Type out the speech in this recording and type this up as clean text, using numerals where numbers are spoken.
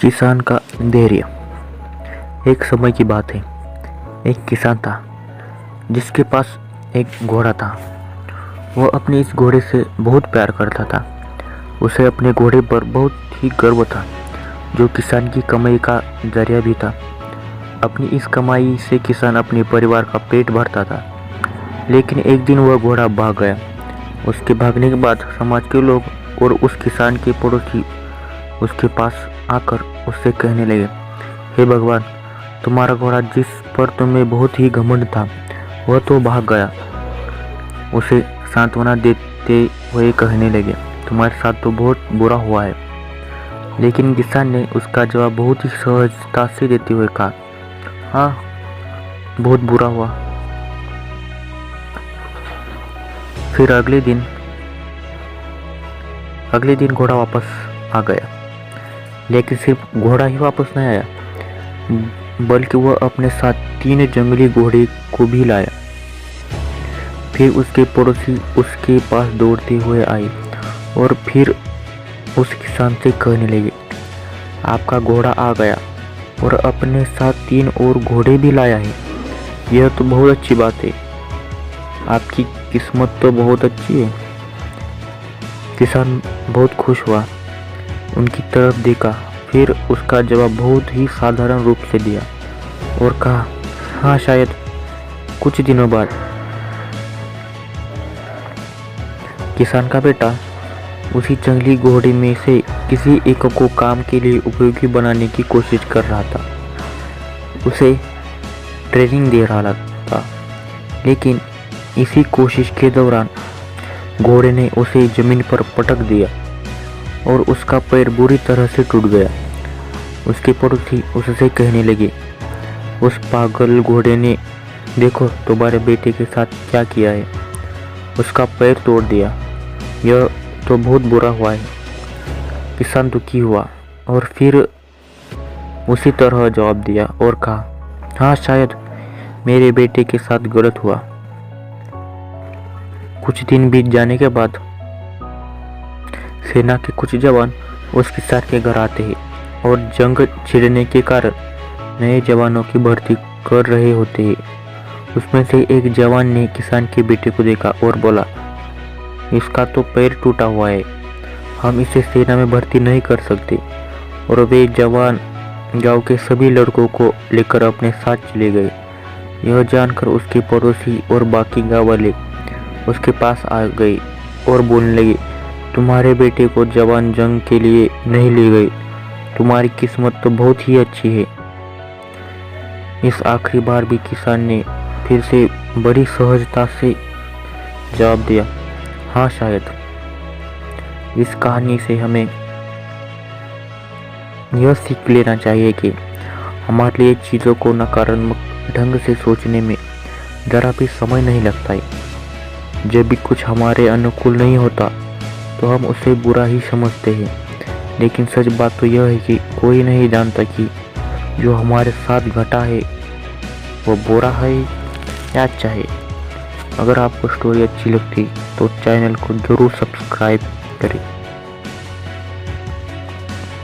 किसान का धैर्य। एक समय की बात है। एक किसान था जिसके पास एक घोड़ा था। वह अपने इस घोड़े से बहुत प्यार करता था। उसे अपने घोड़े पर बहुत ही गर्व था, जो किसान की कमाई का जरिया भी था। अपनी इस कमाई से किसान अपने परिवार का पेट भरता था। लेकिन एक दिन वह घोड़ा भाग गया। उसके भागने के बाद समाज के लोग और उस किसान के पड़ोसी उसके पास आकर उससे कहने लगे, हे भगवान, तुम्हारा घोड़ा जिस पर तुम्हें बहुत ही घमंड था वह तो भाग गया। उसे सांत्वना देते हुए कहने लगे, तुम्हारे साथ तो बहुत बुरा हुआ है। लेकिन किसान ने उसका जवाब बहुत ही सहजता से देते हुए कहा, हाँ, बहुत बुरा हुआ। फिर अगले दिन घोड़ा वापस आ गया। लेकिन सिर्फ घोड़ा ही वापस नहीं आया, बल्कि वह अपने साथ 3 जंगली घोड़े को भी लाया। फिर उसके पड़ोसी उसके पास दौड़ते हुए आए और फिर उस किसान से कहने लगे, आपका घोड़ा आ गया और अपने साथ 3 और घोड़े भी लाया है। यह तो बहुत अच्छी बात है। आपकी किस्मत तो बहुत अच्छी है। किसान बहुत खुश हुआ, उनकी तरफ देखा, फिर उसका जवाब बहुत ही साधारण रूप से दिया और कहा, हाँ, शायद कुछ दिनों बाद। किसान का बेटा उसी जंगली घोड़े में से किसी एक को काम के लिए उपयोगी बनाने की कोशिश कर रहा था। उसे ट्रेनिंग दे रहा था। लेकिन इसी कोशिश के दौरान घोड़े ने उसे जमीन पर पटक दिया और उसका पैर बुरी तरह से टूट गया। उसके पड़ोसी उससे कहने लगे, उस पागल घोड़े ने देखो तुम्हारे बेटे के साथ क्या किया है, उसका पैर तोड़ दिया। यह तो बहुत बुरा हुआ है। किसान दुखी हुआ और फिर उसी तरह जवाब दिया और कहा, हाँ, शायद मेरे बेटे के साथ गलत हुआ। कुछ दिन बीत जाने के बाद सेना के कुछ जवान उस किसान के घर आते हैं और जंग छिड़ने के कारण नए जवानों की भर्ती कर रहे होते हैं। उसमें से एक जवान ने किसान के बेटे को देखा और बोला, इसका तो पैर टूटा हुआ है, हम इसे सेना में भर्ती नहीं कर सकते। और वे जवान गांव के सभी लड़कों को लेकर अपने साथ चले गए। यह जानकर उसके पड़ोसी और बाकी गांव वाले उसके पास आ गए और बोलने लगे, तुम्हारे बेटे को जवान जंग के लिए नहीं ले गए, तुम्हारी किस्मत तो बहुत ही अच्छी है। इस आखिरी बार भी किसान ने फिर से बड़ी सहजता से जवाब दिया, हाँ, शायद। इस कहानी से हमें यह सीख लेना चाहिए कि हमारे लिए चीज़ों को नकारात्मक ढंग से सोचने में ज़रा भी समय नहीं लगता है। जब भी कुछ हमारे अनुकूल नहीं होता तो हम उसे बुरा ही समझते हैं। लेकिन सच बात तो यह है कि कोई नहीं जानता कि जो हमारे साथ घटा है वो बुरा है या अच्छा है। अगर आपको स्टोरी अच्छी लगती तो चैनल को ज़रूर सब्सक्राइब करें।